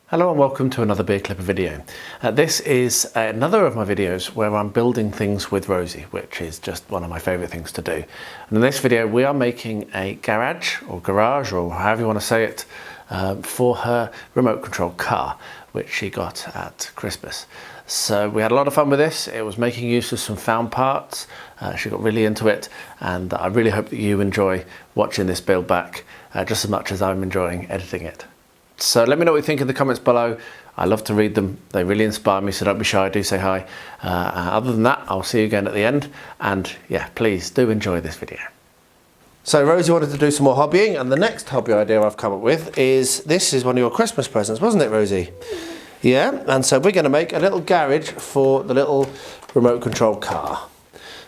Hello and welcome to another Beer Clipper video. This is another of my videos where I'm building things with Rosie, which is just one of my favourite things to do. And in this video we are making a garage or however you want to say it for her remote control car, which she got at Christmas. So we had a lot of fun with this. It was making use of some found parts. She got really into it, and I really hope that you enjoy watching this build back just as much as I'm enjoying editing it. So let me know what you think in the comments below. I love to read them. They really inspire me, so don't be shy, do say hi. Other than that, I'll see you again at the end. And yeah, please do enjoy this video. So Rosie wanted to do some more hobbying, and the next hobby idea I've come up with is, this is one of your Christmas presents, wasn't it, Rosie? Yeah, and so we're going to make a little garage for the little remote control car.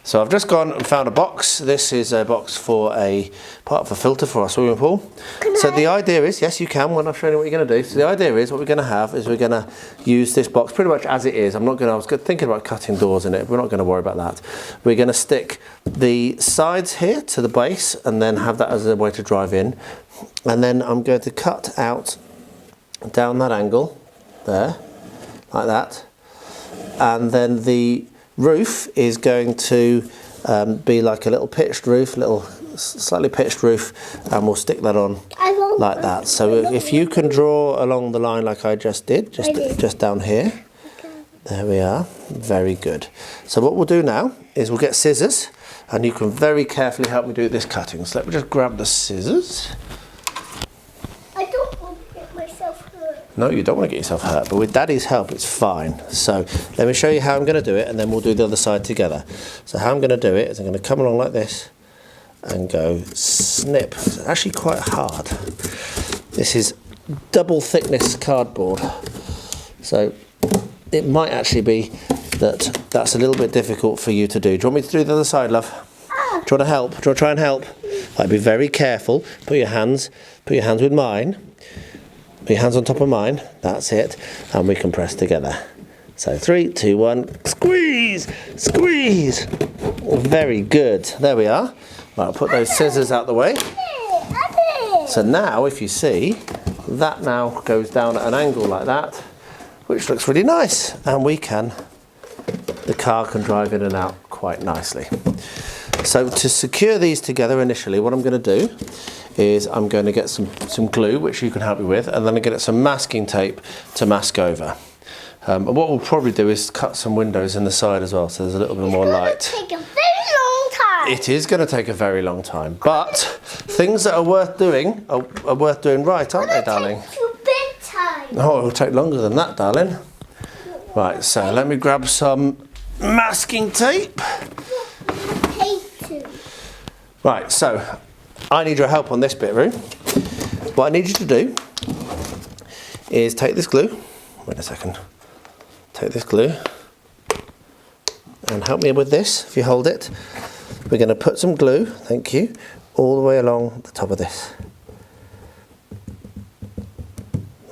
So I've just gone and found a box. This is a box for a part of a filter for our swimming pool. So the idea is, yes you can when I've shown you what you're going to do. So the idea is, what we're going to have is we're going to use this box pretty much as it is. I was thinking about cutting doors in it. We're not going to worry about that. We're going to stick the sides here to the base and then have that as a way to drive in. And then I'm going to cut out down that angle there, like that. And then the roof is going to be like a little pitched roof, slightly pitched roof, and we'll stick that on like that. So if you can draw along the line like I just did, just down here. There we are, very good. So what we'll do now is we'll get scissors, and you can very carefully help me do this cutting. So let me just grab the scissors. I don't want to get myself hurt. No, you don't want to get yourself hurt, but with Daddy's help it's fine. So let me show you how I'm going to do it, and then we'll do the other side together. So how I'm going to do it is I'm going to come along like this and go snip. It's actually quite hard. This is double thickness cardboard, so it might actually be that's a little bit difficult for you to do. Do you want me to do the other side, love? Do you want to help? Do you want to try and help? Like, be very careful. Put your hands with mine. Put your hands on top of mine, that's it, and we can press together. So 3, 2, 1, squeeze, squeeze. Very good, there we are. Right, I'll put those scissors out the way. So now, if you see, that now goes down at an angle like that, which looks really nice, and the car can drive in and out quite nicely. So to secure these together initially, what I'm going to do is I'm going to get some glue, which you can help me with, and then I'm going to get some masking tape to mask over. And what we'll probably do is cut some windows in the side as well, so there's a little bit more light. It's going to take a very long time. It is going to take a very long time, but things that are worth doing are worth doing right, aren't they, darling? It's a big time. Oh, it'll take longer than that, darling. Right, so let me grab some masking tape. Right, so I need your help on this bit, Roo. What I need you to do is take this glue. Wait a second. Take this glue and help me with this. If you hold it, we're going to put some glue, thank you, all the way along the top of this.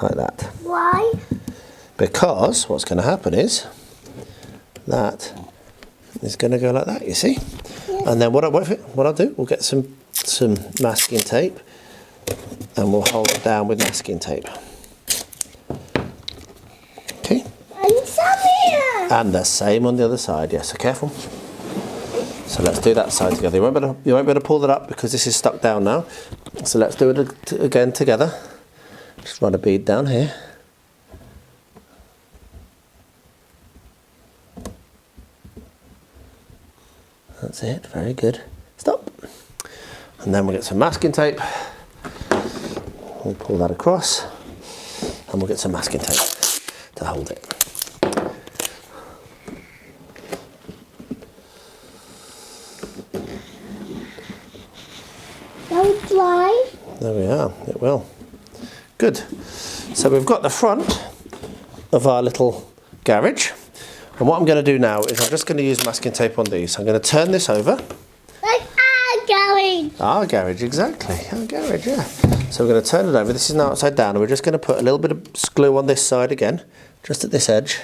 Like that. Why? Because what's going to happen is that is going to go like that, you see? Yes. And then what I'll do, we'll get some masking tape, and we'll hold it down with masking tape. Okay. And some here. And the same on the other side, yes, so careful. So let's do that side together. You won't be able to pull that up because this is stuck down now. So let's do it again together. Just run a bead down here. That's it, very good. Stop. And then we'll get some masking tape. We'll pull that across, and we'll get some masking tape to hold it. Don't fly. There we are, it will. Good. So we've got the front of our little garage. And what I'm going to do now is I'm just going to use masking tape on these. I'm going to turn this over. Like I'm going garage. Our garage, exactly. Our garage, yeah. So we're going to turn it over. This is now upside down, and we're just going to put a little bit of glue on this side again, just at this edge.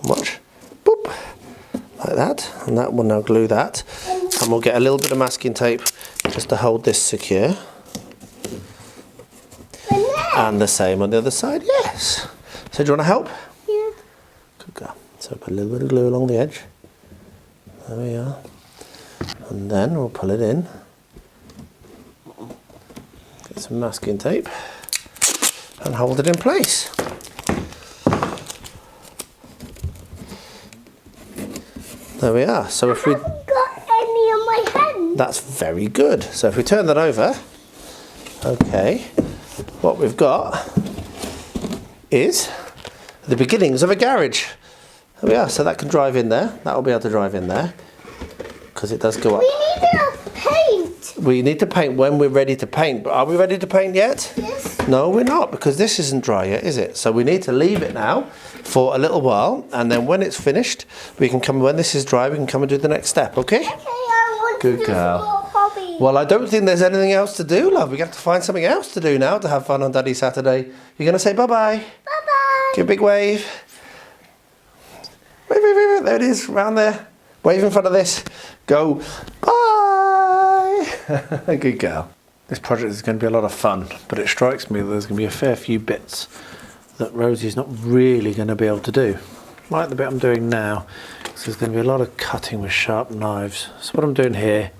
Watch. Boop. Like that. And that will now glue that. And we'll get a little bit of masking tape just to hold this secure. And the same on the other side, yes. So do you want to help? Yeah. Good girl. So put a little bit of glue along the edge. There we are. And then we'll pull it in. Get some masking tape and hold it in place. There we are. So if we... I haven't got any on my hand. That's very good. So if we turn that over, okay, what we've got is the beginnings of a garage. There we are. So that can drive in there. That will be able to drive in there because it does go up. We need to paint. We need to paint when we're ready to paint. But are we ready to paint yet? Yes. No, we're not, because this isn't dry yet, is it? So we need to leave it now for a little while, and then when it's finished, we can come. When this is dry, we can come and do the next step. Okay? Okay, I want Good to do girl. some more hobbies. Well, I don't think there's anything else to do, love. We have to find something else to do now to have fun on Daddy Saturday. You're going to say bye-bye. Bye-bye. Give a big wave. Wave, wave, wave. There it is, round there. Wave in front of this. Go. Bye. Good girl. This project is going to be a lot of fun, but it strikes me that there's going to be a fair few bits that Rosie's not really going to be able to do. Like the bit I'm doing now. So there's going to be a lot of cutting with sharp knives. So what I'm doing here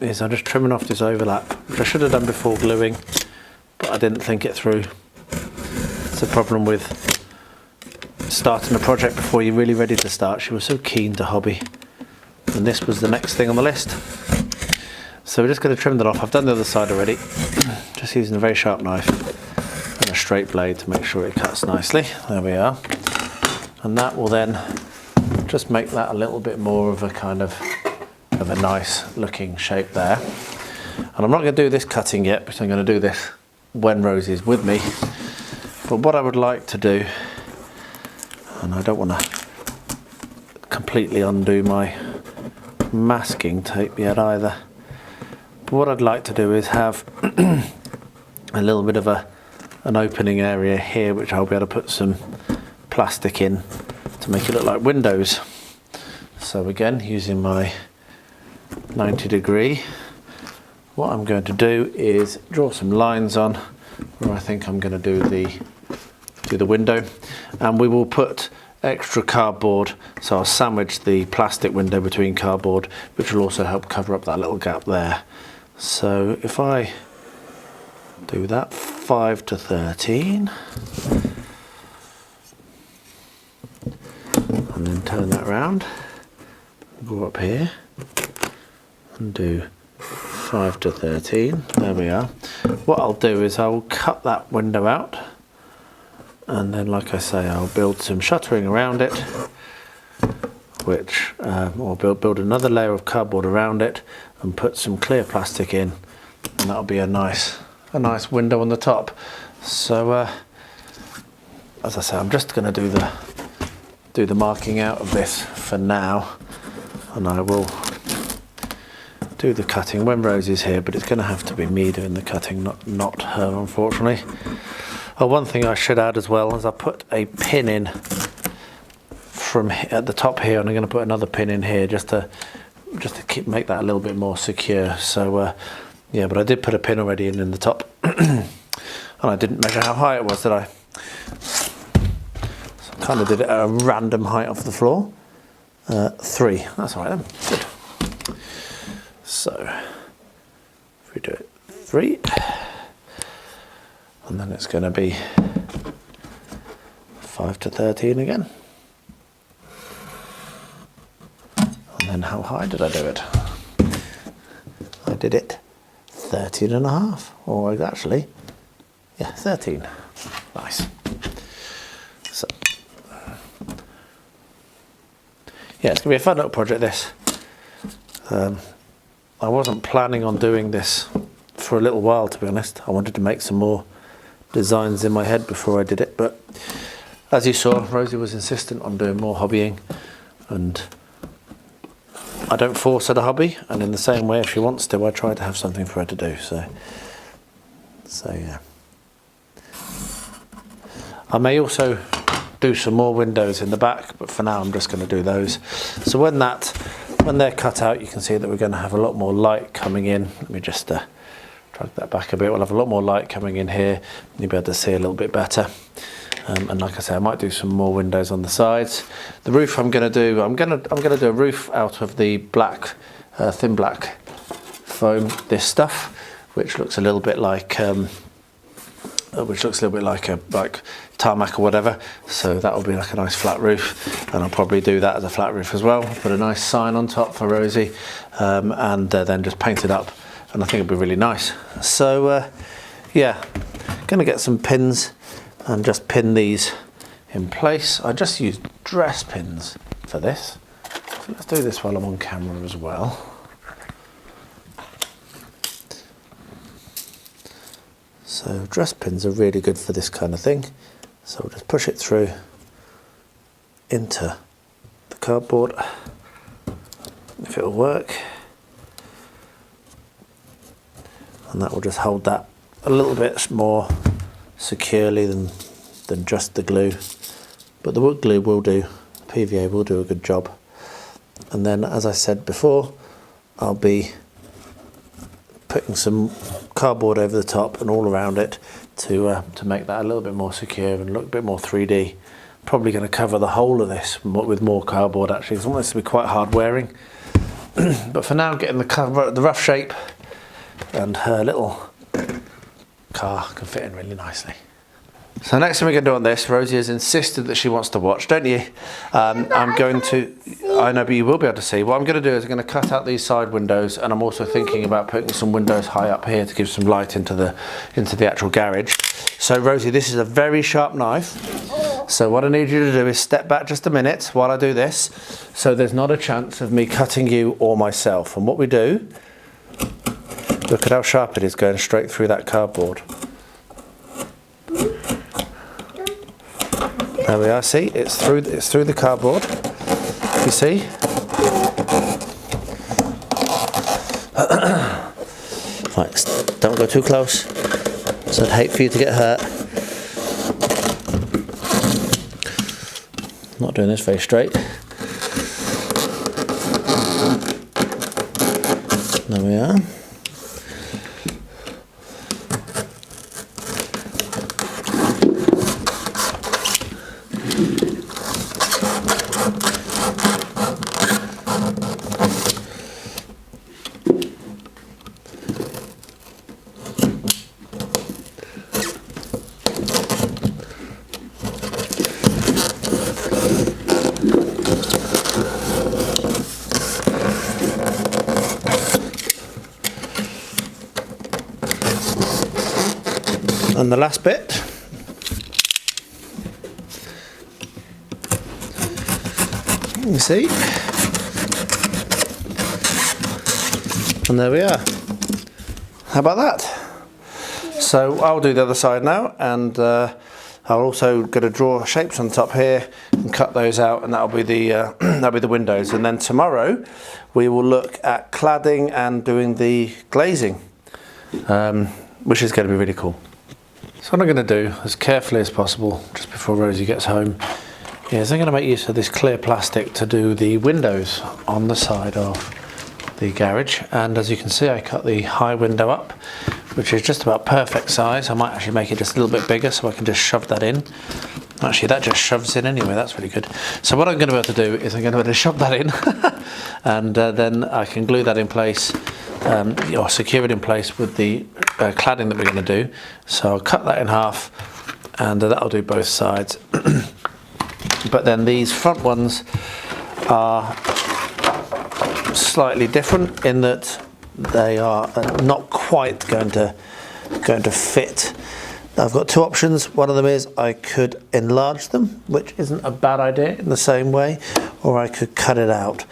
is I'm just trimming off this overlap, which I should have done before gluing, but I didn't think it through. It's the problem with starting a project before you're really ready to start. She was so keen to hobby, and this was the next thing on the list. So we're just going to trim that off. I've done the other side already, just using a very sharp knife and a straight blade to make sure it cuts nicely. There we are. And that will then just make that a little bit more of a kind of a nice looking shape there. And I'm not going to do this cutting yet, because I'm going to do this when Rosie's with me. But what I would like to do, and I don't want to completely undo my masking tape yet either, but what I'd like to do is have a little bit of an opening area here, which I'll be able to put some plastic in to make it look like windows. So again, using my 90 degree, what I'm going to do is draw some lines on where I think I'm going to do the window, and we will put extra cardboard, so I'll sandwich the plastic window between cardboard, which will also help cover up that little gap there. So if I do that 5 to 13 and then turn that around, go up here and do 5 to 13, there we are. What I'll do is I will cut that window out, and then, like I say, I'll build some shuttering around it, which or build another layer of cardboard around it and put some clear plastic in, and that'll be a nice window on the top. So as I say, I'm just going to do the marking out of this for now, and I will do the cutting when Rosie's here, but it's going to have to be me doing the cutting, not her, unfortunately. Oh, one thing I should add as well is I put a pin in from at the top here, and I'm going to put another pin in here just to make that a little bit more secure. So yeah, but I did put a pin already in the top, and I didn't measure how high it was, did I? So I kind of did it at a random height off the floor. 3. That's all right then. Good. So if we do it 3. And then it's going to be 5 to 13 again. And then how high did I do it? I did it 13 and a half. Or actually, yeah, 13. Nice. So, yeah, it's going to be a fun little project, this. I wasn't planning on doing this for a little while, to be honest. I wanted to make some more designs in my head before I did it, but as you saw, Rosie was insistent on doing more hobbying and I don't force her to hobby, and in the same way, if she wants to, I try to have something for her to do. So yeah. I may also do some more windows in the back, but for now I'm just going to do those. So when they're cut out, you can see that we're going to have a lot more light coming in. Let me just drag that back a bit. We'll have a lot more light coming in here. You'll be able to see a little bit better. And like I say, I might do some more windows on the sides. The roof I'm going to do a roof out of the black, thin black foam. This stuff, which looks a little bit like like tarmac or whatever. So that will be like a nice flat roof, and I'll probably do that as a flat roof as well. Put a nice sign on top for Rosie, and then just paint it up, and I think it'll be really nice. So yeah, gonna get some pins and just pin these in place. I just use dress pins for this. So let's do this while I'm on camera as well. So dress pins are really good for this kind of thing. So we'll just push it through into the cardboard, if it'll work. And that will just hold that a little bit more securely than just the glue. But the wood glue will do, PVA will do a good job. And then, as I said before, I'll be putting some cardboard over the top and all around it to make that a little bit more secure and look a bit more 3D. Probably going to cover the whole of this with more cardboard actually, because I want this to be quite hard wearing. But for now, getting the rough shape, and her little car can fit in really nicely. So next thing we're going to do on this, Rosie has insisted that she wants to watch, don't you? I'm going to, I know, but you will be able to see. What I'm going to do is I'm going to cut out these side windows, and I'm also thinking about putting some windows high up here to give some light into the actual garage. So Rosie, this is a very sharp knife. So what I need you to do is step back just a minute while I do this, so there's not a chance of me cutting you or myself. And what we do, look at how sharp it is going straight through that cardboard. There we are, see, it's through the cardboard, you see? Right, don't go too close, so I'd hate for you to get hurt. Not doing this very straight. There we are. And the last bit, you see, and there we are. How about that? So I'll do the other side now, and I'll also going to draw shapes on top here and cut those out, and that'll be the windows. And then tomorrow we will look at cladding and doing the glazing, which is going to be really cool. So what I'm going to do, as carefully as possible, just before Rosie gets home, is I'm going to make use of this clear plastic to do the windows on the side of the garage. And as you can see, I cut the high window up, which is just about perfect size. I might actually make it just a little bit bigger so I can just shove that in. Actually, that just shoves in anyway, that's really good. So what I'm going to be able to do is I'm going to be able to shove that in and then I can glue that in place, or secure it in place with the cladding that we're going to do. So I'll cut that in half, and that'll do both sides. But then these front ones are slightly different in that they are not quite going to fit. I've got two options. One of them is I could enlarge them, which isn't a bad idea in the same way, or I could cut it out.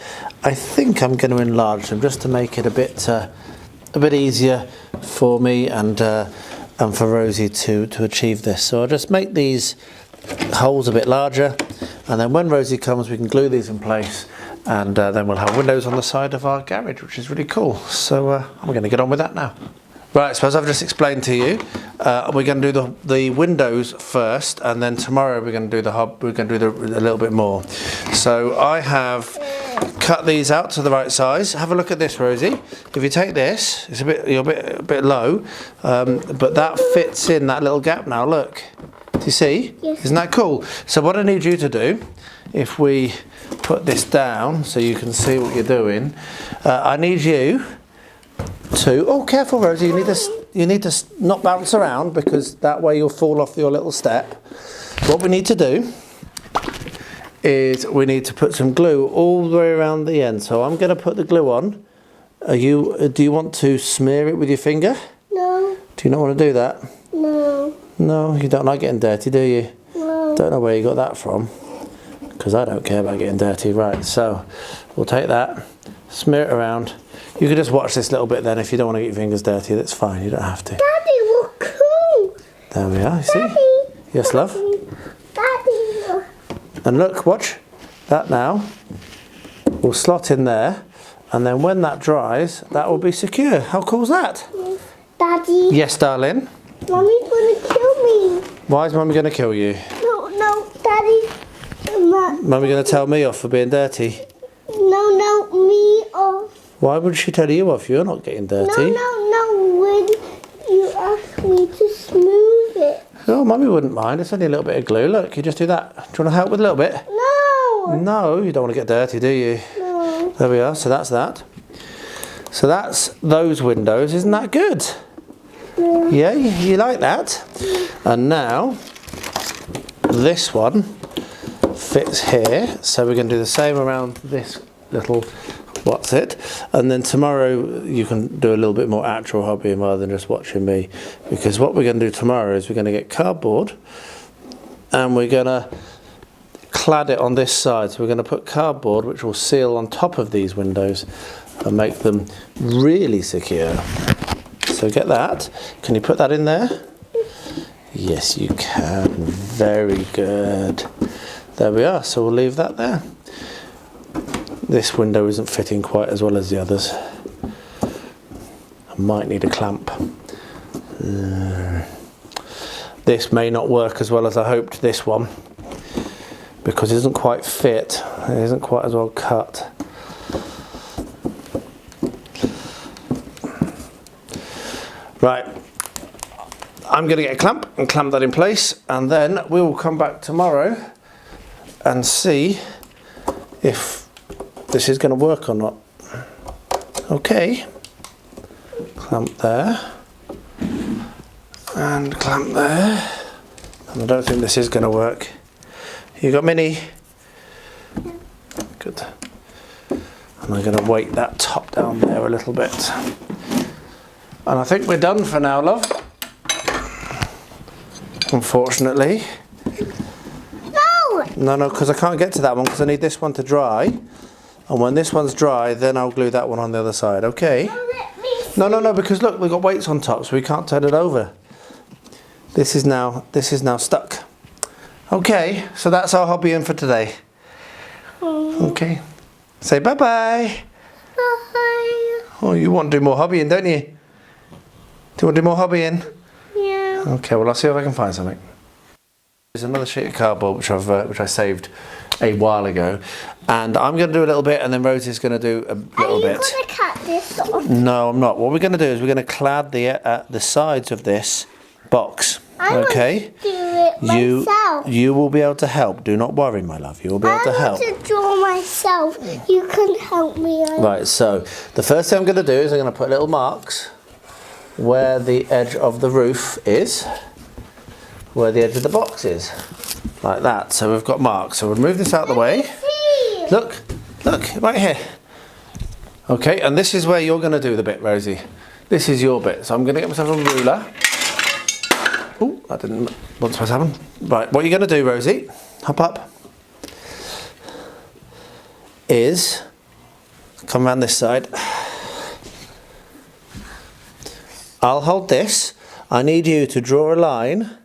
I think I'm going to enlarge them just to make it a bit easier for me and for Rosie to achieve this. So I'll just make these holes a bit larger, and then when Rosie comes we can glue these in place, and then we'll have windows on the side of our garage, which is really cool. So I'm going to get on with that now. Right, so as I've just explained to you, we're going to do the windows first, and then tomorrow we're going to do a little bit more. So I have cut these out to the right size. Have a look at this, Rosie. If you take this, it's you're a bit low, but that fits in that little gap now. Look, do you see? Yes. Isn't that cool? So what I need you to do, if we put this down so you can see what you're doing, I need you to, oh careful Rosie, you need to not bounce around, because that way you'll fall off your little step. What we need to do is we need to put some glue all the way around the end. So I'm going to put the glue on. Do you want to smear it with your finger? No. Do you not want to do that? No. No, you don't like getting dirty, do you? No. Don't know where you got that from, because I don't care about getting dirty. Right, so we'll take that, smear it around. You can just watch this little bit then. If you don't want to get your fingers dirty, that's fine, you don't have to. Daddy, look cool. There we are, you see? Daddy. Yes, love? Daddy, look. And look, watch, that now will slot in there, and then when that dries, that will be secure. How cool is that? Daddy. Yes, darling? Mommy's gonna kill me. Why is Mummy going to kill you? No, Daddy. Mummy going to tell me off for being dirty? No, me off. Why would she tell you off? You're not getting dirty. No, when you ask me to smooth it. Oh, Mummy wouldn't mind. It's only a little bit of glue. Look, you just do that. Do you want to help with a little bit? No. No, you don't want to get dirty, do you? No. There we are. So that's that. So that's those windows. Isn't that good? Yeah, you like that? And now this one fits here. So we're going to do the same around this little, what's it? And then tomorrow you can do a little bit more actual hobbying rather than just watching me. Because what we're going to do tomorrow is we're going to get cardboard and we're going to clad it on this side. So we're going to put cardboard which will seal on top of these windows and make them really secure. So get that. Can you put that in there? Yes, you can. Very good. There we are. So we'll leave that there. This window isn't fitting quite as well as the others. I might need a clamp. This may not work as well as I hoped, this one, because it doesn't quite fit. It isn't quite as well cut. Right, I'm going to get a clamp and clamp that in place, and then we will come back tomorrow and see if this is going to work or not. Okay, clamp there and clamp there, and I don't think this is going to work. You got Minnie? Good. And I'm going to weight that top down there a little bit. And I think we're done for now, love. Unfortunately. No, because I can't get to that one because I need this one to dry. And when this one's dry, then I'll glue that one on the other side, okay? No, because look, we've got weights on top, so we can't turn it over. This is now stuck. Okay, so that's our hobbying for today. Okay. Say bye-bye. Bye. Oh, you want to do more hobbying, don't you? Do you want to do more hobbying? Yeah. Okay, well I'll see if I can find something. There's another sheet of cardboard which I saved a while ago, and I'm going to do a little bit, and then Rosie's going to do a little bit. Are you going to cut this off? No, I'm not. What we're going to do is we're going to clad the sides of this box. Okay. I want to do it myself. You will be able to help. Do not worry, my love. You will be able to help. I want to draw myself. You can help me. Right. So the first thing I'm going to do is I'm going to put little marks where the edge of the roof is, where the edge of the box is, like that. So we've got marks. So we'll move this out of the way. Look, right here. Okay, and this is where you're going to do the bit, Rosie. This is your bit. So I'm going to get myself a ruler. Oh, that didn't want to happen. Right, what you're going to do, Rosie, hop up, is come around this side. I'll hold this. I need you to draw a line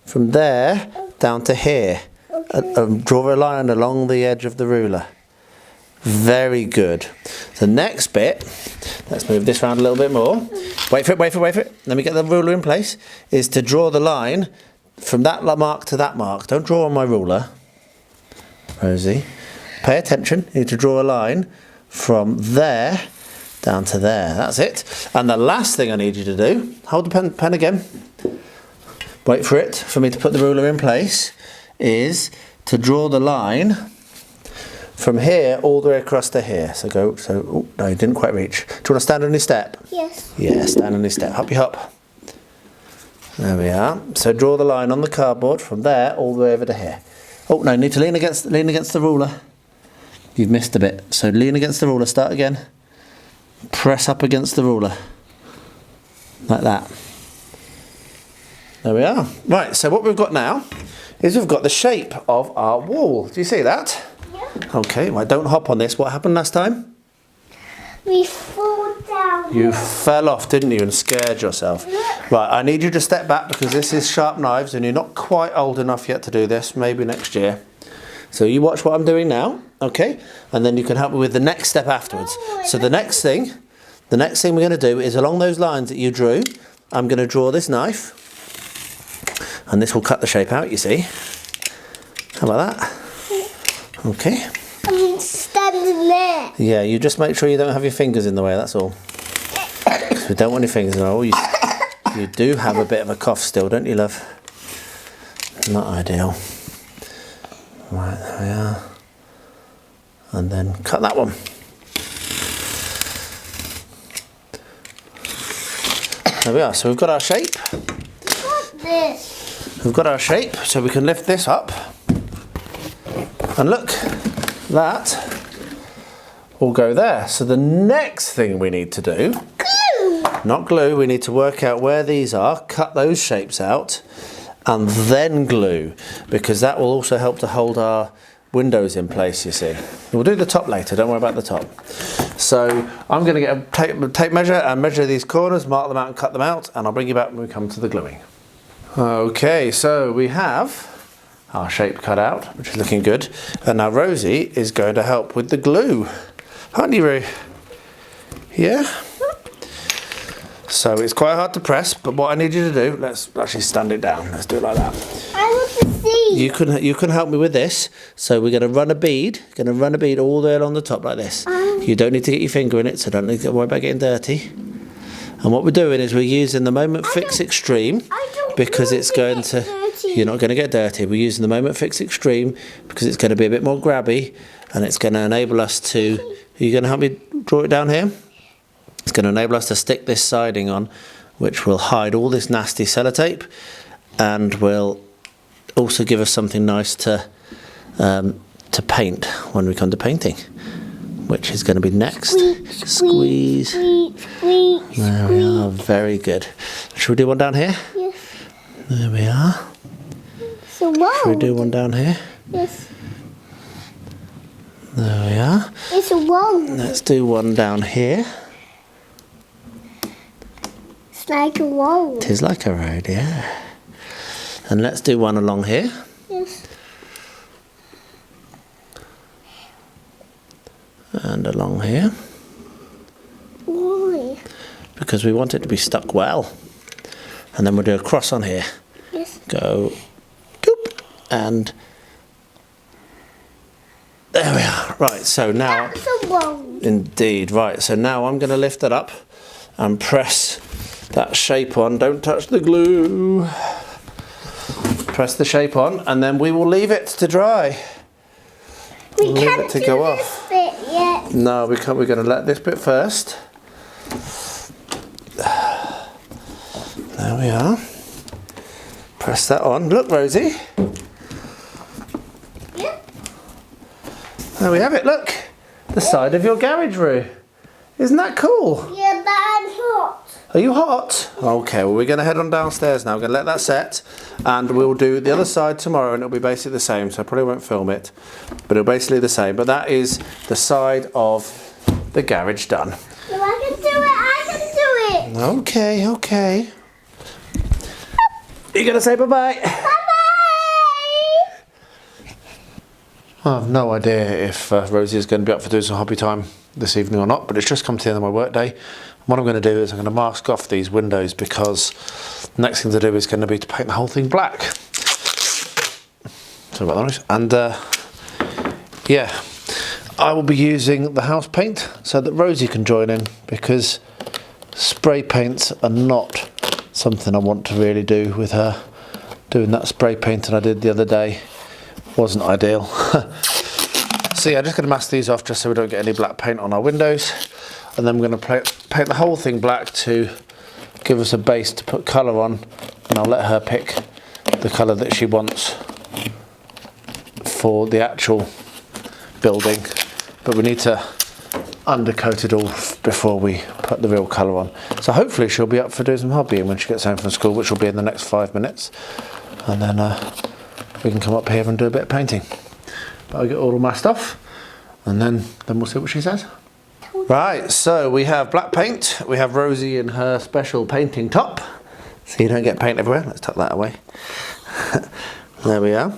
from there down to here. Okay. And draw a line along the edge of the ruler. Very good. The next bit, let's move this around a little bit more. Wait for it, wait for it, wait for it. Let me get the ruler in place. Is to draw the line from that mark to that mark. Don't draw on my ruler, Rosie. Pay attention. You need to draw a line from there down to there. That's it. And the last thing I need you to do, hold the pen again. Wait for it, for me to put the ruler in place, is to draw the line from here all the way across to here. So go, oh, no, you didn't quite reach. Do you want to stand on your step? Yes. Yeah, stand on your step. Hoppy hop. There we are. So draw the line on the cardboard from there all the way over to here. Oh, no, you need to lean against the ruler. You've missed a bit. So lean against the ruler, start again. Press up against the ruler. Like that. There we are. Right, so what we've got now is we've got the shape of our wall. Do you see that? Yeah. Okay, well, don't hop on this. What happened last time? We fall down. You fell off, didn't you, and scared yourself. Right, I need you to step back because this is sharp knives and you're not quite old enough yet to do this, maybe next year. So you watch what I'm doing now, okay? And then you can help me with the next step afterwards. So the next thing we're going to do is along those lines that you drew, I'm going to draw this knife. And this will cut the shape out, you see. How about that? Okay. I'm standing there. Yeah, you just make sure you don't have your fingers in the way, that's all. So we don't want your fingers in the way. You do have a bit of a cough still, don't you, love? Not ideal. Right, there we are. And then cut that one. There we are, so we've got our shape. What's this? We've got our shape, so we can lift this up. And look, that will go there. So the next thing we need to do, not glue, we need to work out where these are, cut those shapes out, and then glue, because that will also help to hold our windows in place, you see. We'll do the top later, don't worry about the top. So I'm going to get a tape measure and measure these corners, mark them out and cut them out, and I'll bring you back when we come to the gluing. Okay, so we have our shape cut out, which is looking good, and now Rosie is going to help with the glue. Aren't you, Roo? Yeah? So it's quite hard to press, but what I need you to do, let's actually stand it down. Let's do it like that. I want to see. You can help me with this. So we're going to run a bead all the way along the top like this. You don't need to get your finger in it, so don't need to worry about getting dirty. And what we're doing is we're using the Moment Fix Extreme because it's going to, you're not going to get dirty. We're using the Moment Fix Extreme because it's going to be a bit more grabby and it's going to enable us to, are you going to help me draw it down here? It's going to enable us to stick this siding on, which will hide all this nasty sellotape and will also give us something nice to paint when we come to painting, which is going to be next. Squeeze. There we are, very good. Should we do one down here? Yes. There we are. So what? Should we do one down here? Yes. There we are. It's a wall. Let's do one down here. It's like a wall. It is like a road, yeah. And let's do one along here. Yes. And along here. Why? Because we want it to be stuck well. And then we'll do a cross on here. Yes. Go, doop, and there we are. Right, so now, That's a wall. indeed, right, so now I'm going to lift it up and press that shape on. Don't touch the glue. Press the shape on, and then we will leave it to dry. We Leave can't it to do go this off. bit yet. No, we can't. We're going to let this bit first. There we are. Press that on. Look, Rosie. Yep. There we have it. Look, the side of your garage, Roo. Isn't that cool? Yeah, but I'm hot. Are you hot? Okay, well, we're going to head on downstairs now. We're going to let that set, and we'll do the other side tomorrow, and it'll be basically the same, so I probably won't film it, but it'll basically the same. But that is the side of the garage done. So I can do it. I can do it. Okay, okay. You're going to say bye-bye? Bye-bye. I have no idea if Rosie is going to be up for doing some hobby time this evening or not, but it's just come to the end of my work day. What I'm going to do is I'm going to mask off these windows because the next thing to do is going to be to paint the whole thing black. Sorry about that noise. And yeah, I will be using the house paint so that Rosie can join in, because spray paints are not something I want to really do with her. Doing that spray painting I did the other day wasn't ideal. So yeah, I'm just going to mask these off just so we don't get any black paint on our windows, and then I'm going to paint the whole thing black to give us a base to put colour on, and I'll let her pick the colour that she wants for the actual building, but we need to undercoat it all before we put the real colour on. So hopefully she'll be up for doing some hobbying when she gets home from school, which will be in the next 5 minutes, and then we can come up here and do a bit of painting. But I'll get all masked off, and then we'll see what she says. Right, so we have black paint, we have Rosie in her special painting top, so you don't get paint everywhere. Let's tuck that away. There we are.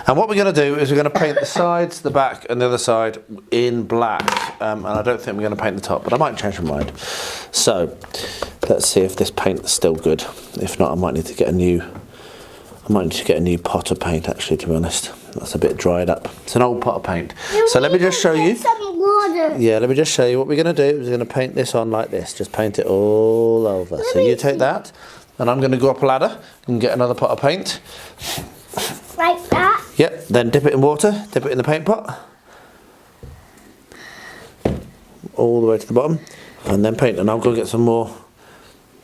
And what we're going to do is we're going to paint the sides, the back and the other side in black, and I don't think we're going to paint the top, but I might change my mind. So let's see if this paint is still good. If not, I might need to get a new pot of paint, actually, to be honest. That's a bit dried up. It's an old pot of paint. So let me just show you. Some water. Yeah, let me just show you what we're going to do. We're going to paint this on like this. Just paint it all over. So you take that, and I'm going to go up a ladder and get another pot of paint. Like that? Yep, then dip it in water, dip it in the paint pot. All the way to the bottom, and then paint. And I'll go get some more.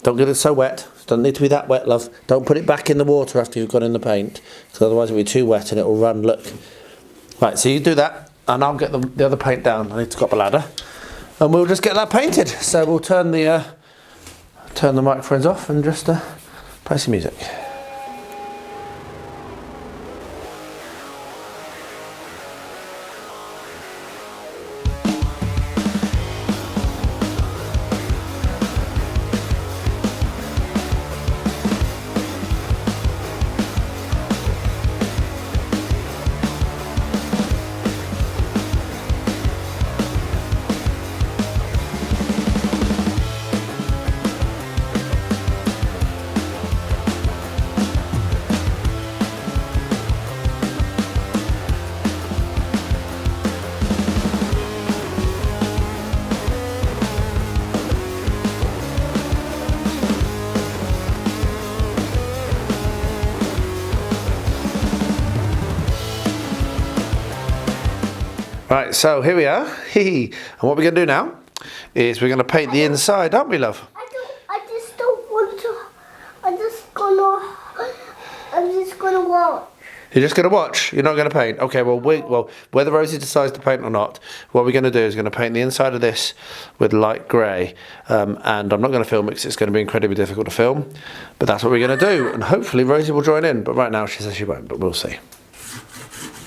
Don't get it so wet. It doesn't need to be that wet, love. Don't put it back in the water after you've gone in the paint, because otherwise it'll be too wet and it'll run, look. Right, so you do that, and I'll get the other paint down. I need to go up a ladder, and we'll just get that painted. So we'll turn the microphones off and just play some music. Right, so here we are. And what we're going to do now is we're going to paint the inside, aren't we, love? I just don't want to. I'm just gonna watch. You're just going to watch? You're not going to paint? Okay, well, whether Rosie decides to paint or not, what we're going to do is going to paint the inside of this with light grey. And I'm not going to film it because it's going to be incredibly difficult to film. But that's what we're going to do. And hopefully Rosie will join in. But right now she says she won't, but we'll see.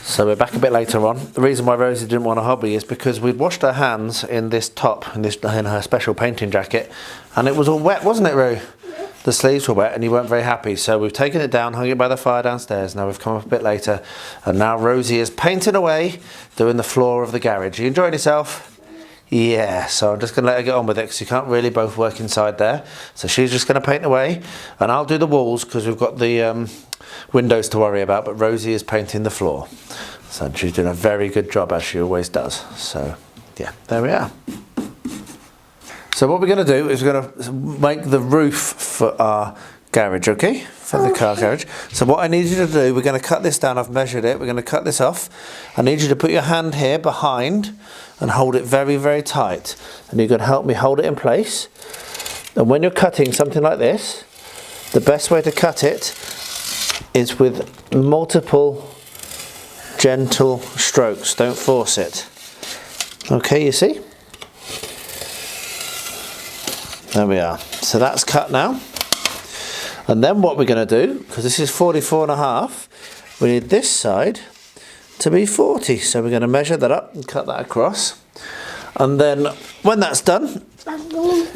So we're back a bit later on. The reason why Rosie didn't want a hobby is because we'd washed her hands in this top, in her special painting jacket, and it was all wet, wasn't it, Roo? Yeah. The sleeves were wet and you weren't very happy, so we've taken it down, hung it by the fire downstairs. Now we've come up a bit later, and now Rosie is painting away, doing the floor of the garage. Are you enjoying yourself? Yeah, so I'm just going to let her get on with it because you can't really both work inside there. So she's just going to paint away, and I'll do the walls because we've got the windows to worry about, but Rosie is painting the floor. So she's doing a very good job, as she always does. So yeah, there we are. So what we're going to do is we're going to make the roof for our garage, okay? For the car garage. So what I need you to do, we're going to cut this down. I've measured it. We're going to cut this off. I need you to put your hand here behind and hold it very, very tight. And you're going to help me hold it in place. And when you're cutting something like this, the best way to cut it is with multiple gentle strokes. Don't force it. Okay, you see? There we are. So that's cut now. And then what we're going to do, because this is 44.5, we need this side to be 40. So we're going to measure that up and cut that across. And then when that's done,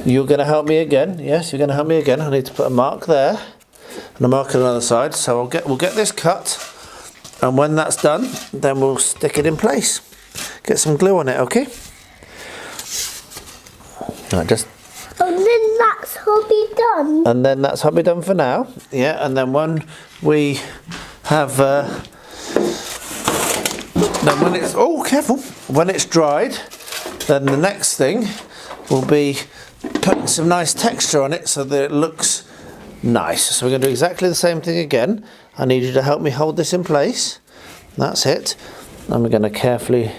you're going to help me again. Yes, you're going to help me again. I need to put a mark there and a mark on the other side. So we'll get this cut, And when that's done, then we'll stick it in place. Get some glue on it, okay? Right, just. And then that's hobby done. And then that's hobby done for now. Yeah, and then when we have, then when it's, oh, careful, when it's dried, then the next thing will be putting some nice texture on it so that it looks nice. So we're going to do exactly the same thing again. I need you to help me hold this in place. That's it. And we're going to carefully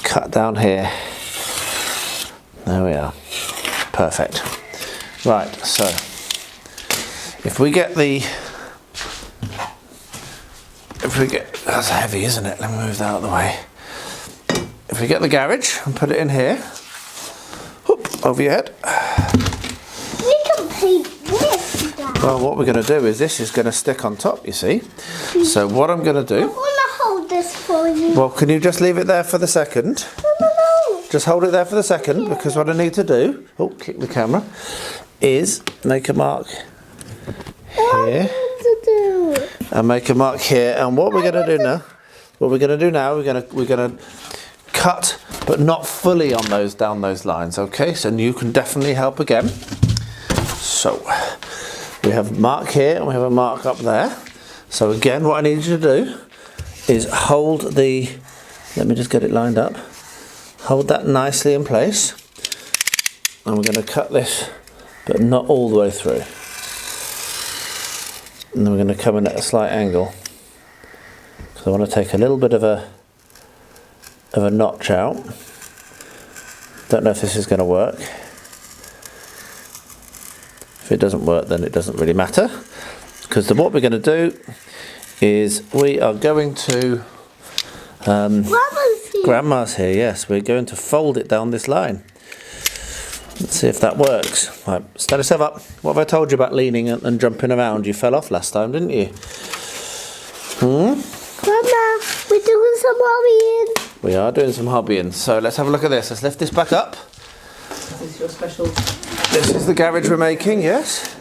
cut down here. There we are. Perfect. Right, so if we get that's heavy, isn't it? Let me move that out of the way. If we get the garage and put it in here, whoop, over your head. We can paint this down. Well, what we're going to do is this is going to stick on top, you see. So what I'm going to do... I want to hold this for you. Well, can you just leave it there for the second? No. Just hold it there for the second, because what I need to do... Oh, kick the camera. Is make a mark here. And make a mark here. And what we're going to do now... What we're going to do now, we're going to cut, but not fully on those down those lines, okay? So you can definitely help again. So we have a mark here and we have a mark up there. So again, what I need you to do is hold the, let me just get it lined up. Hold that nicely in place. And we're going to cut this, but not all the way through. And then we're going to come in at a slight angle. So I want to take a little bit of a notch out. Don't know if this is going to work. If it doesn't work, then it doesn't really matter, because what we're going to do is we are going to Grandma's here, yes, we're going to fold it down this line. Let's see if that works. Right, stand yourself up. What have I told you about leaning and jumping around? You fell off last time, didn't you? Grandma, we're doing some hobbying. We are doing some hobbying. So let's have a look at this. Let's lift this back up. This is your special. This is the garage we're making, yes.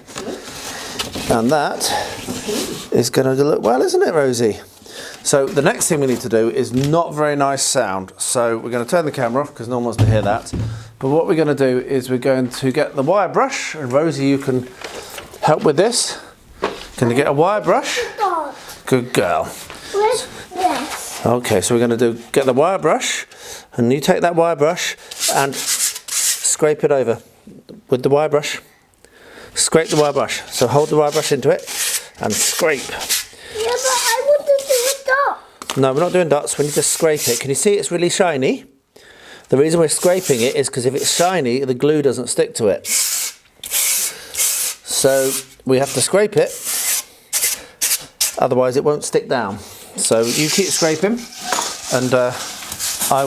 And that is going to look well, isn't it, Rosie? So the next thing we need to do is not very nice sound. So we're going to turn the camera off because no one wants to hear that. But what we're going to do is we're going to get the wire brush. And Rosie, you can help with this. Can you get a wire brush? Good girl. Where's this? Okay, so we're going to get the wire brush. And you take that wire brush and scrape it over with the wire brush. Scrape the wire brush. So hold the wire brush into it and scrape. Yeah, but I want to do a dot. No, we're not doing dots. We need to scrape it. Can you see it's really shiny? The reason we're scraping it is because if it's shiny, the glue doesn't stick to it. So we have to scrape it, otherwise it won't stick down. So you keep scraping, and I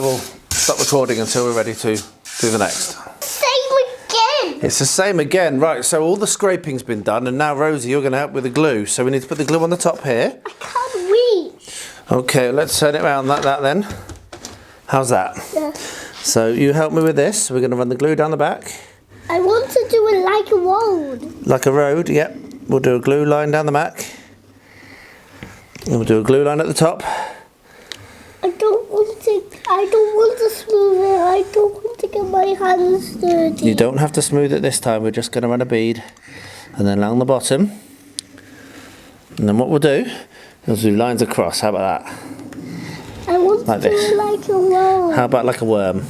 will stop recording until we're ready to do the next. Same again. It's the same again, right? So all the scraping's been done, and now Rosie, you're going to help with the glue. So we need to put the glue on the top here. I can't reach. Okay, let's turn it around like that then. How's that? Yeah. So you help me with this. We're going to run the glue down the back. I want to do it like a road. Like a road, yep. We'll do a glue line down the back. And we'll do a glue line at the top. I don't want to smooth it. I don't want to get my hands dirty. You don't have to smooth it this time. We're just going to run a bead. And then along the bottom. And then what we'll do is do lines across. How about that? I want Like to do this. it like a worm. How about like a worm?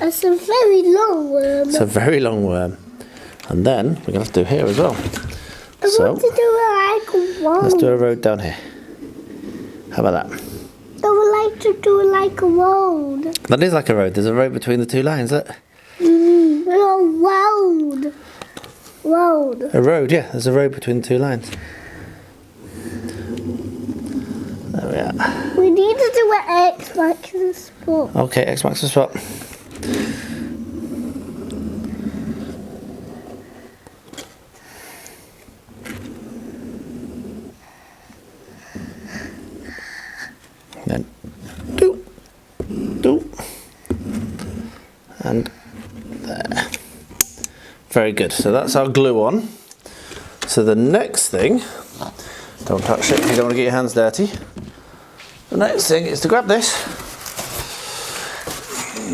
It's a very long worm. It's a very long worm. And then we're going to have to do here as well. I want to do it like a road. Let's do a road down here. How about that? I would like to do it like a road. That is like a road. There's a road between the two lines, look. Road. Road. A road, yeah. There's a road between the two lines. There we are. We need to do an X marks the spot. Okay, X marks the spot. Then do, and there. Very good. So that's our glue on. So the next thing, don't touch it, you don't want to get your hands dirty. The next thing is to grab this,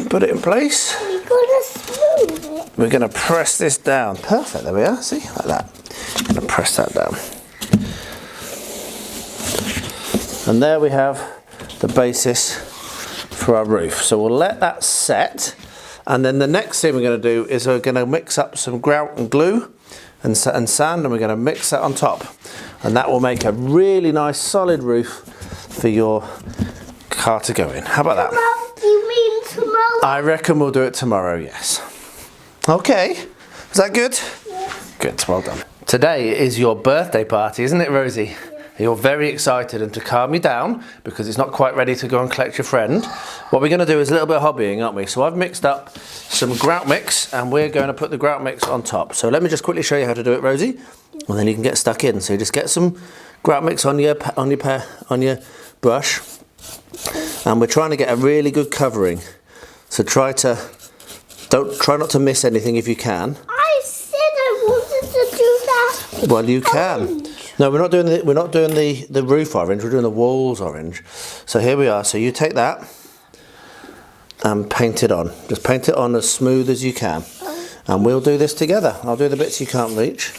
put it in place. We're gonna smooth it. We're going to press this down. Perfect, there we are, see, like that. I'm going to press that down. And there we have the basis for our roof. So we'll let that set, and then the next thing we're going to do is we're going to mix up some grout and glue and sand, and we're going to mix that on top. And that will make a really nice solid roof for your car to go in. How about that? You mean tomorrow? I reckon we'll do it tomorrow, yes. Okay, is that good? Yes. Good, well done. Today is your birthday party, isn't it, Rosie? Yeah. You're very excited, and to calm you down, because it's not quite ready to go and collect your friend, what we're going to do is a little bit of hobbying, aren't we? So I've mixed up some grout mix, and we're going to put the grout mix on top. So let me just quickly show you how to do it, Rosie, and then you can get stuck in. So you just get some grout mix on your brush, and we're trying to get a really good covering. So try not to miss anything if you can. I said I wanted to do that. Well, you can. No, we're not doing the roof orange. We're doing the walls orange. So here we are. So you take that and paint it on. Just paint it on as smooth as you can, and we'll do this together. I'll do the bits you can't reach.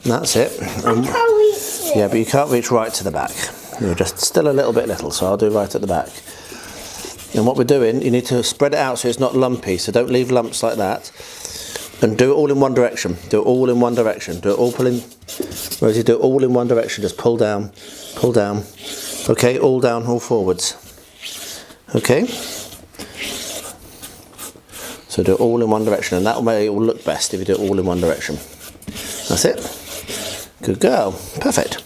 And that's it. I can't reach it. Yeah, but you can't reach right to the back. You're just still a little bit little. So I'll do right at the back. And what we're doing, you need to spread it out so it's not lumpy. So don't leave lumps like that. And do it all in one direction. Do it all in one direction. Do it all pulling. Rosie, do it all in one direction. Just pull down, pull down. Okay, all down, all forwards. Okay. So do it all in one direction, and that will make it all look best if you do it all in one direction. That's it. Good girl. Perfect.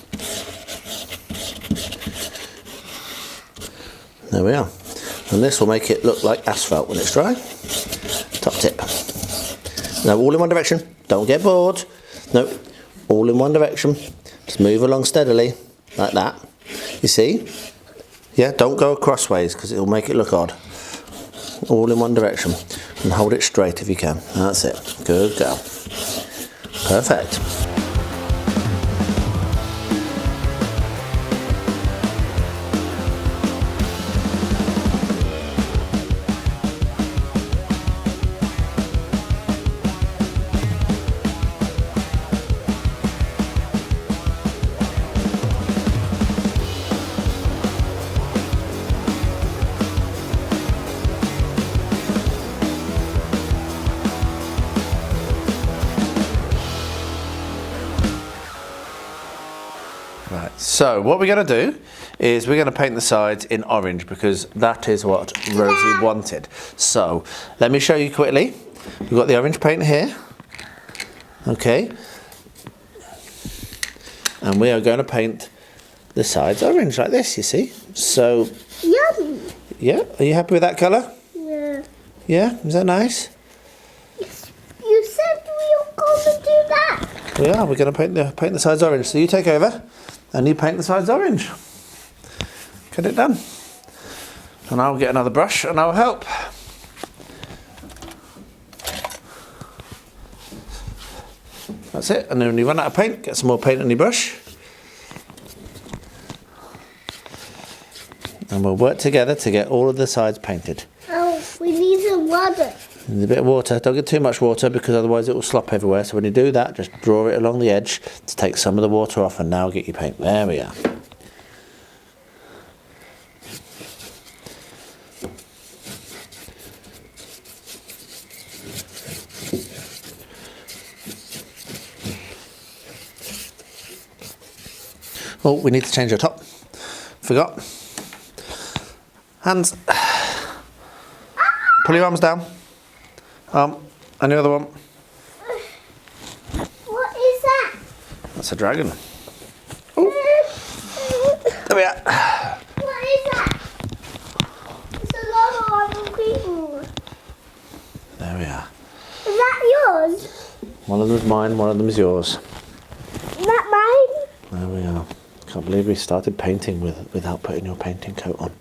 There we are. And this will make it look like asphalt when it's dry. Top tip. Now all in one direction. Don't get bored. No, all in one direction. Just move along steadily, like that. You see? Yeah, don't go crossways because it will make it look odd. All in one direction. And hold it straight if you can. That's it. Good girl. Perfect. Right, so what we're going to do is we're going to paint the sides in orange because that is what Rosie wanted. So let me show you quickly. We've got the orange paint here. Okay. And we are going to paint the sides orange like this, you see. So, Yummy. yeah, are you happy with that colour? Yeah. Yeah, is that nice? You said we were going to do that. We are, we're going to paint the sides orange. So you take over and you paint the sides orange. Get it done. And I'll get another brush and I'll help. That's it. And then when you run out of paint, get some more paint on your brush. And we'll work together to get all of the sides painted. Oh, we need some water. And a bit of water. Don't get too much water because otherwise it will slop everywhere. So when you do that, just draw it along the edge to take some of the water off, and now get your paint. There we are. Oh, we need to change our top. Forgot. Hands. Pull your arms down. And the other one. What is that? That's a dragon. Oh. There we are. What is that? It's a lot of people. There we are. Is that yours? One of them's mine, one of them's yours. Is that mine? There we are. Can't believe we started painting without putting your painting coat on.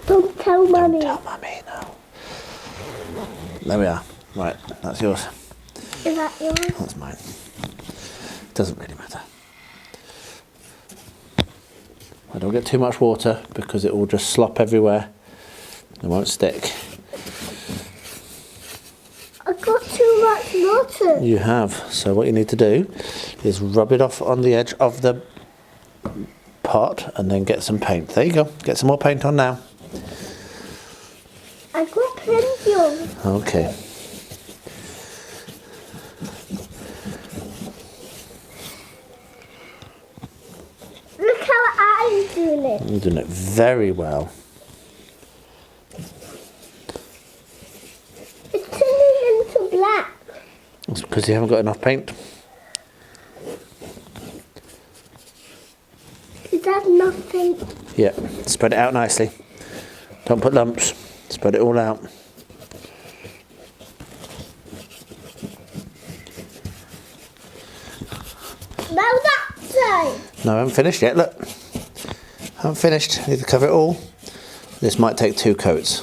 Don't tell Mummy. Don't tell Mummy, no. There we are. Right, that's yours. Is that yours? That's mine. Doesn't really matter. I don't get too much water because it will just slop everywhere. It won't stick. I got too much water. You have. So what you need to do is rub it off on the edge of the pot and then get some paint. There you go. Get some more paint on now. I got plenty of. Okay. Look how I'm doing it. You're doing it very well. It's turning into black. It's because you haven't got enough paint. Is that nothing? Yeah. Spread it out nicely. Don't put lumps. Spread it all out. Now that side. No, I haven't finished yet. Look. I haven't finished. Need to cover it all. This might take 2 coats.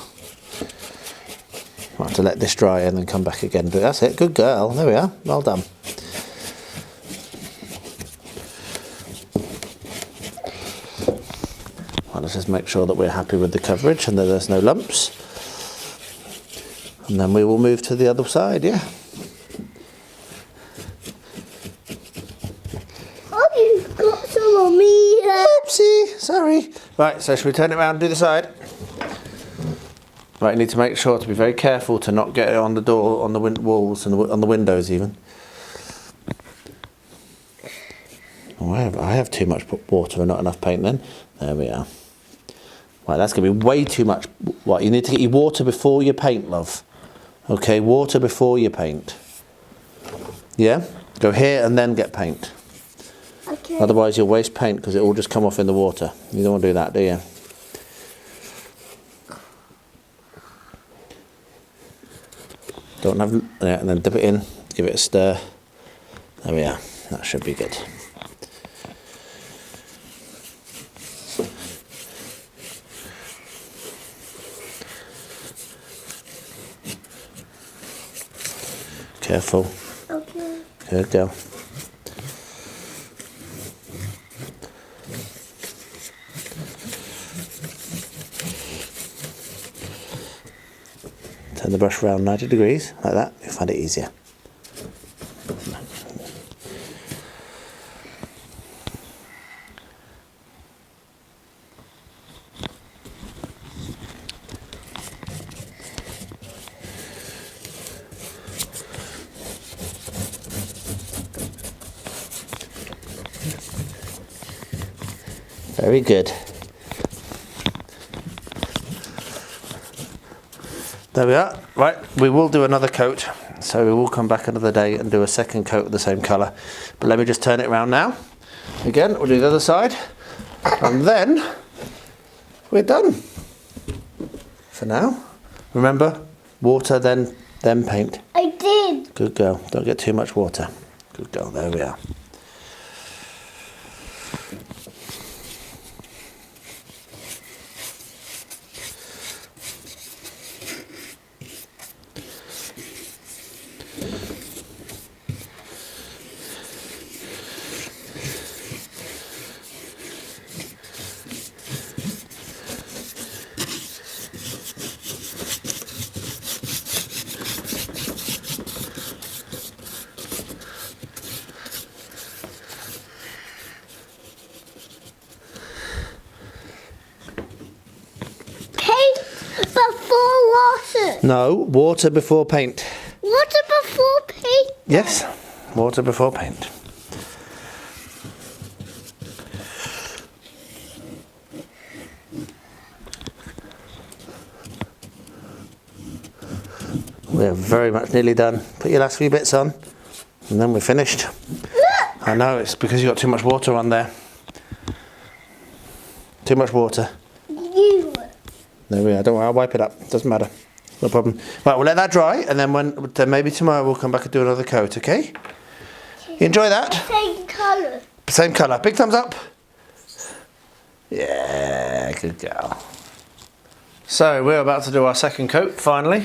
I'll have to let this dry and then come back again. But that's it. Good girl. There we are. Well done. Well, let's just make sure that we're happy with the coverage and that there's no lumps. And then we will move to the other side, yeah. Oh, you've got some on me there. Oopsie, sorry. Right, so should we turn it around and do the side? Right, you need to make sure to be very careful to not get it on the door, on the walls, and on the windows even. Oh, I have too much water and not enough paint then. There we are. Right, that's going to be way too much. Right, you need to get your water before you paint, love. Okay, water before you paint. Yeah? Go here and then get paint. Okay. Otherwise you'll waste paint because it will just come off in the water. You don't want to do that, do you? Don't have, yeah, and then dip it in, give it a stir. There we are. That should be good. Careful. Okay. Good girl. Turn the brush around 90 degrees, like that. You'll find it easier. Very good. There we are. Right, we will do another coat. So we will come back another day and do a second coat of the same colour. But let me just turn it around now. Again, we'll do the other side. And then we're done. For now. Remember, water, then paint. I did. Good girl. Don't get too much water. Good girl. There we are. No, water before paint. Water before paint? Yes, water before paint. We're very much nearly done. Put your last few bits on and then we're finished. Look! I know, it's because you've got too much water on there. Too much water. You. There we are, don't worry, I'll wipe it up. Doesn't matter. No problem. Right, we'll let that dry and then maybe tomorrow we'll come back and do another coat, okay? You enjoy that? Same colour. Same colour. Big thumbs up. Yeah, good girl. So we're about to do our second coat finally.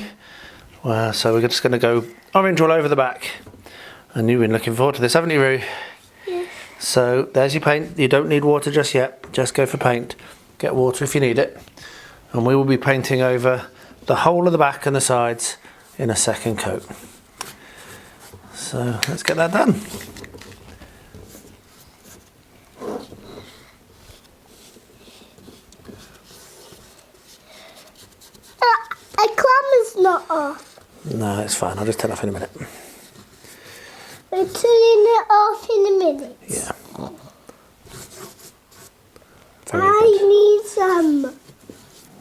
So we're just going to go orange all over the back. And you've been looking forward to this, haven't you, Roo? Yes. So there's your paint. You don't need water just yet. Just go for paint. Get water if you need it. And we will be painting over the whole of the back and the sides in a second coat. So let's get that done. A clam is not off. No, it's fine. I'll just turn it off in a minute. We're turning it off in a minute. Yeah. I need some.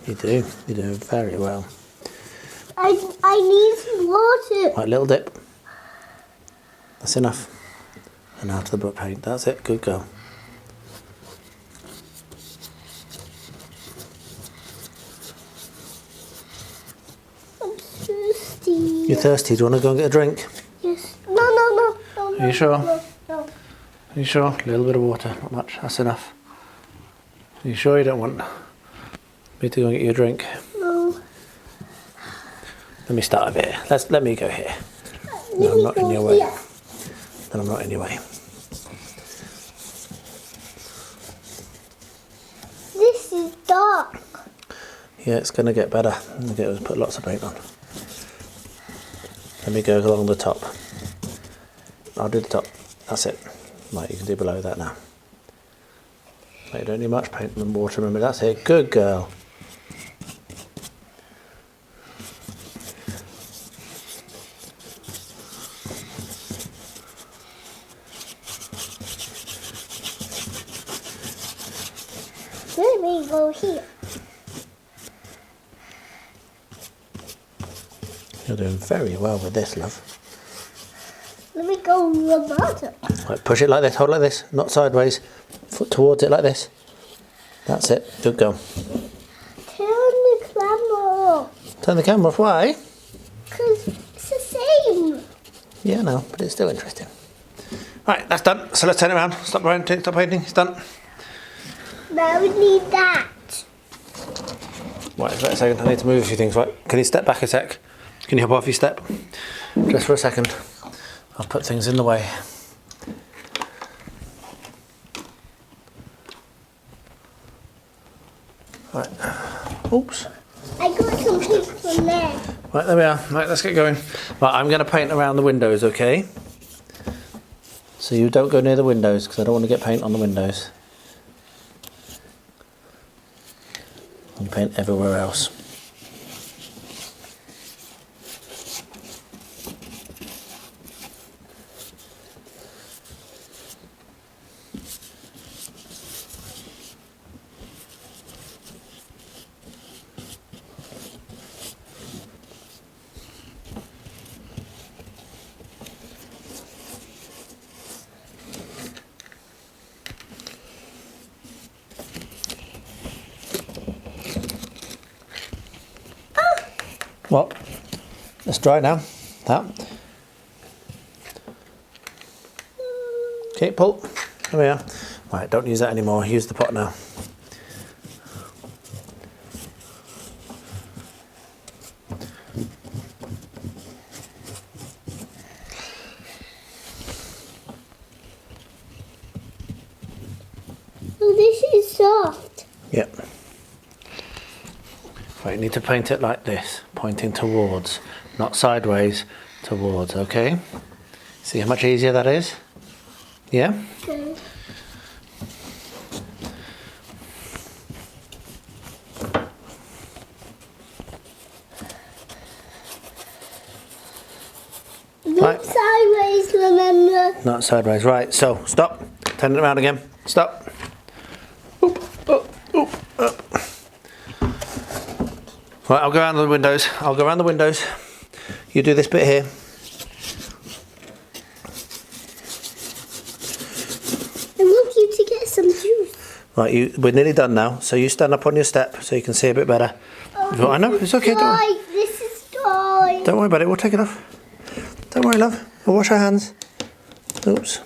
You do. You do very well. I need some water. Right, little dip. That's enough. And out to the paint. That's it. Good girl. I'm thirsty. You're thirsty. Do you want to go and get a drink? Yes. No. Are you sure? No. Are you sure? A little bit of water. Not much. That's enough. Are you sure you don't want me to go and get you a drink? No. Let me start a bit. Let me go here. No, I'm not in your way. Then I'm not in your way. This is dark. Yeah, it's going to get better. Let's put lots of paint on. Let me go along the top. I'll do the top. That's it. Right, you can do below that now. Right, you don't need much paint and water, remember. That's it. Good girl. Let me go here. You're doing very well with this, love. Let me go to the bottom. Right, push it like this, hold it like this, not sideways. Foot towards it like this. That's it. Good girl. Turn the camera off. Turn the camera off. Why? Because it's the same. Yeah, no, but it's still interesting. Right, that's done. So let's turn it around. Stop painting. Stop painting. It's done. Now we need that. Right, wait a second. I need to move a few things. Right, can you step back a sec? Can you hop off your step? Just for a second. I'll put things in the way. Right. Oops. I got some paint from there. Right, there we are. Right, let's get going. Right, I'm going to paint around the windows, okay? So you don't go near the windows because I don't want to get paint on the windows. You paint everywhere else. Well, it's dry now. That. Okay, pull. There we are. Right, don't use that anymore. Use the pot now. Oh, this is soft. Yep. Right, you need to paint it like this, pointing towards, not sideways, towards, okay? See how much easier that is? Yeah? Okay. Right. Not sideways, remember? Not sideways. Right, so stop. Turn it around again. Stop. Oop, up, oop, up. Right, I'll go around the windows. I'll go around the windows. You do this bit here. I want you to get some juice. Right, we're nearly done now. So you stand up on your step so you can see a bit better. Oh, I know, it's okay. dry. This is dry. Don't worry about it. We'll take it off. Don't worry, love. We'll wash our hands. Oops.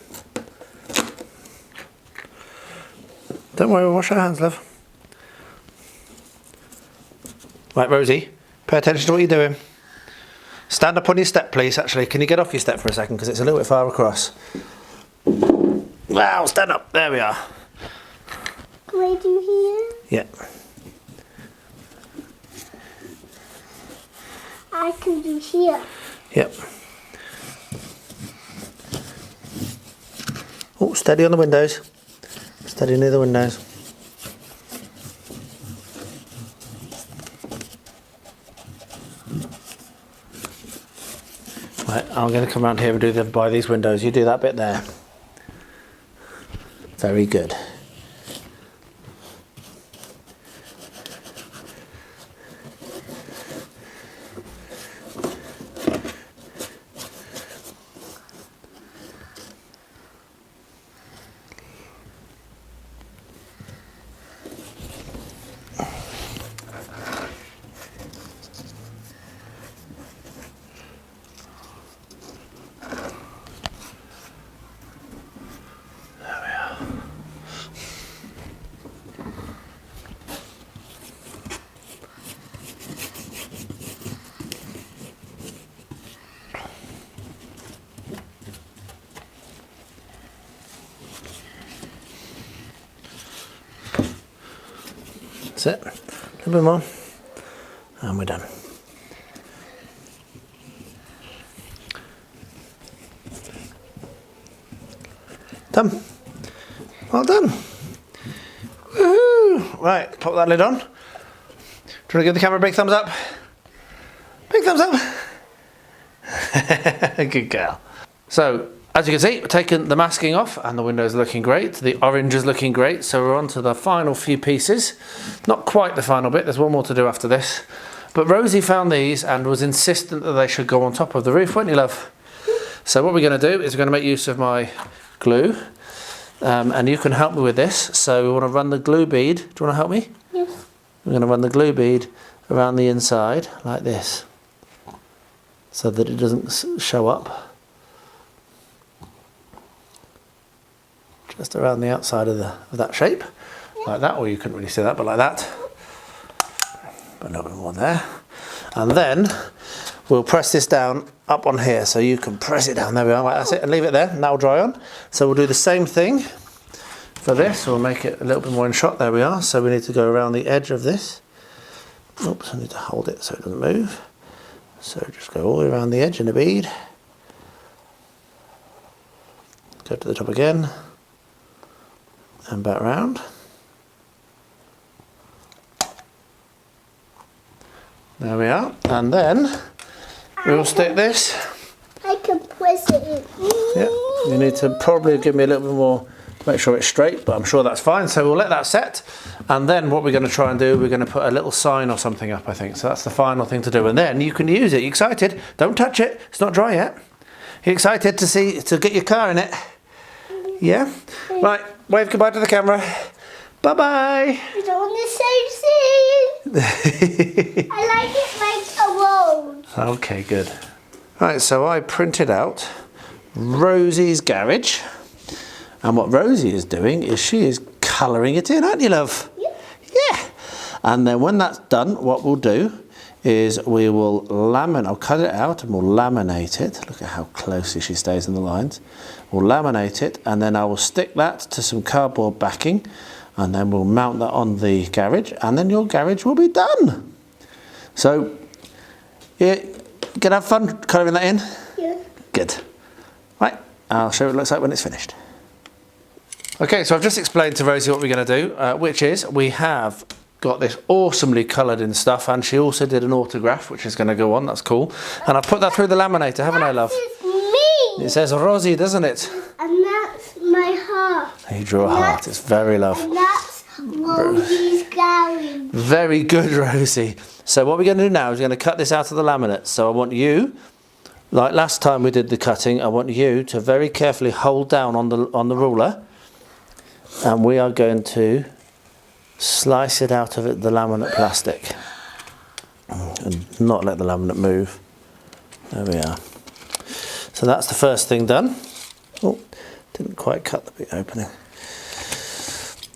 Don't worry, we'll wash our hands, love. Right, Rosie, pay attention to what you're doing. Stand up on your step, please. Actually, can you get off your step for a second, because it's a little bit far across. Wow, stand up. There we are. Can I do here? Yeah. I can do here. Yep. Oh, steady on the windows. Steady near the windows. Right, I'm going to come around here and do by these windows. You do that bit there. Very good. That's it. A little bit more. And we're done. Done. Well done. Woohoo! Right, pop that lid on. Do you want to give the camera a big thumbs up? Big thumbs up. Good girl. So, as you can see, we've taken the masking off and the window's looking great. The orange is looking great. So we're on to the final few pieces. Not quite the final bit, there's one more to do after this. But Rosie found these and was insistent that they should go on top of the roof, weren't you, love? So what we're going to do is we're going to make use of my glue. And you can help me with this. So we want to run the glue bead. Do you want to help me? Yes. We're going to run the glue bead around the inside like this, so that it doesn't show up. Just around the outside of that shape, like that, or you couldn't really see that, but like that. But a little bit more there. And then we'll press this down up on here, so you can press it down. There we are, right, that's it, and leave it there, and that'll dry on. So we'll do the same thing for this. We'll make it a little bit more in shot. There we are. So we need to go around the edge of this. Oops, I need to hold it so it doesn't move. So just go all the way around the edge in a bead. Go to the top again. And back round. There we are. And then we'll stick this. I can press it in. Yeah, you need to probably give me a little bit more, make sure it's straight, but I'm sure that's fine. So we'll let that set. And then what we're going to try and do, we're going to put a little sign or something up, I think. So that's the final thing to do. And then you can use it. You excited? Don't touch it. It's not dry yet. You excited to get your car in it? Yeah? Right, wave goodbye to the camera. Bye-bye. It's on the same scene. I like it like a road. Okay, good. Right, so I printed out Rosie's garage. And what Rosie is doing is she is colouring it in, aren't you, love? Yeah. Yeah. And then when that's done, what we'll do is we will laminate, I'll cut it out and we'll laminate it. Look at how closely she stays in the lines. We'll laminate it, and then I will stick that to some cardboard backing, and then we'll mount that on the garage, and then your garage will be done. So, yeah, gonna have fun colouring that in? Yeah. Good. Right, I'll show you what it looks like when it's finished. Okay, so I've just explained to Rosie what we're going to do, which is we have got this awesomely coloured in stuff, and she also did an autograph, which is going to go on. That's cool. And I've put that through the laminator, haven't I, love? That's me. It says Rosie, doesn't it? And that's my heart. You drew a heart. It's very love. And that's Rosie's garage. Very good, Rosie. So what we're going to do now is we're going to cut this out of the laminate. So I want you, like last time we did the cutting, I want you to very carefully hold down on the ruler, and we are going to slice it out of the laminate plastic and not let the laminate move. There we are. So that's the first thing done. Oh, didn't quite cut the bit opening.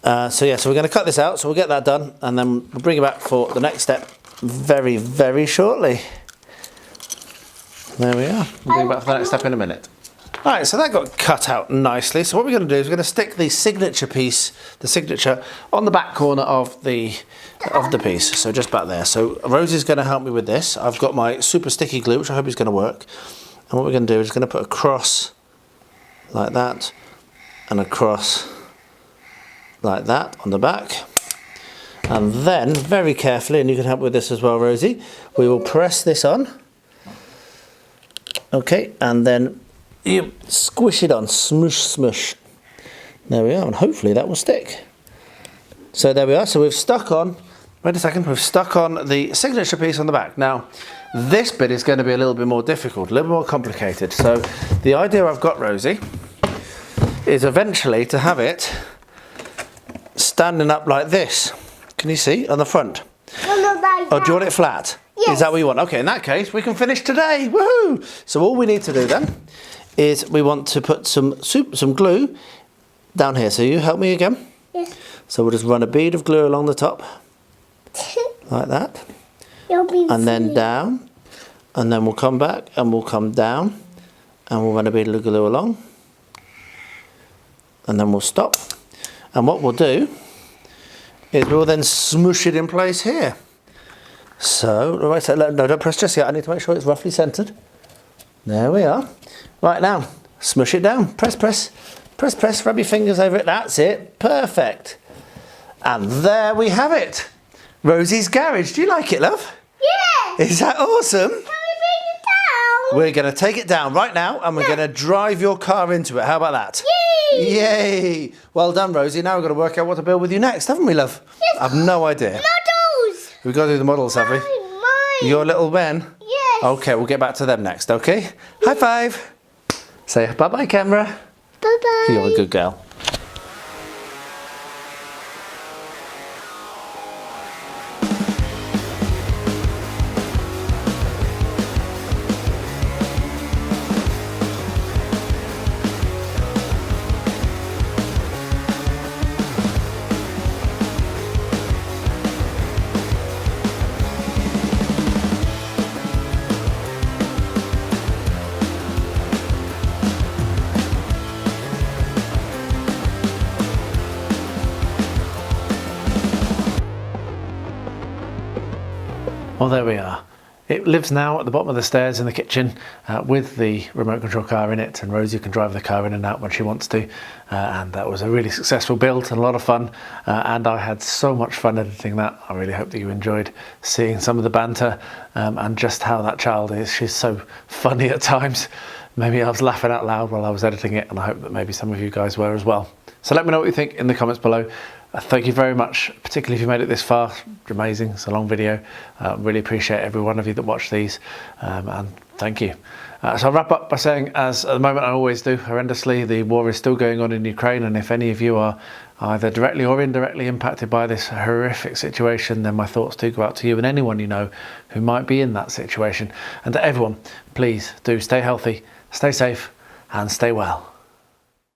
So we're going to cut this out, so we'll get that done, and then we'll bring it back for the next step very, very shortly. There we are. We'll bring back to the next step in a minute. Right, so that got cut out nicely. So what we're going to do is we're going to stick the signature piece, the signature, on the back corner of the piece. So just back there. So Rosie's going to help me with this. I've got my super sticky glue, which I hope is going to work. And what we're going to do is going to put a cross like that and a cross like that on the back. And then, very carefully, and you can help with this as well, Rosie, we will press this on. Okay, and then you squish it on, smush, smush. There we are, and hopefully that will stick. So there we are, so we've stuck on, wait a second, we've stuck on the signature piece on the back. Now, this bit is going to be a little bit more difficult, a little more complicated. So the idea I've got, Rosie, is eventually to have it standing up like this. Can you see, on the front? Oh, do you want it flat? Yes. Is that what you want? Okay, in that case, we can finish today. Woohoo! So all we need to do then is we want to put some glue down here. So you help me again? Yes. So we'll just run a bead of glue along the top, like that. And then down. And then we'll come back and we'll come down. And we'll run a bead of glue along. And then we'll stop. And what we'll do is we'll then smoosh it in place here. So, no, don't press just yet. I need to make sure it's roughly centered. There we are. Right now, smush it down. Press, press, press, press. Rub your fingers over it. That's it. Perfect. And there we have it. Rosie's garage. Do you like it, love? Yeah. Is that awesome? Can we bring it down? We're going to take it down right now and we're going to drive your car into it. How about that? Yay! Yay! Well done, Rosie. Now we've got to work out what to build with you next, haven't we, love? Yes. I've no idea. Models. We've got to do the models, have we? Mine. Your little Ben? Yes. Okay, we'll get back to them next, okay? High five. Say bye-bye, camera. Bye-bye. You're a good girl. Well, there we are. It lives now at the bottom of the stairs in the kitchen with the remote control car in it, and Rosie can drive the car in and out when she wants to. And that was a really successful build and a lot of fun. And I had so much fun editing that. I really hope that you enjoyed seeing some of the banter and just how that child is. She's so funny at times. Maybe I was laughing out loud while I was editing it, and I hope that maybe some of you guys were as well. So let me know what you think in the comments below. Thank you very much, particularly if you made it this far. Amazing, it's a long video. Really appreciate every one of you that watch these, and thank you. So I'll wrap up by saying, as at the moment I always do, horrendously, the war is still going on in Ukraine, and if any of you are either directly or indirectly impacted by this horrific situation, then my thoughts do go out to you and anyone you know who might be in that situation. And to everyone, please do stay healthy, stay safe, and stay well.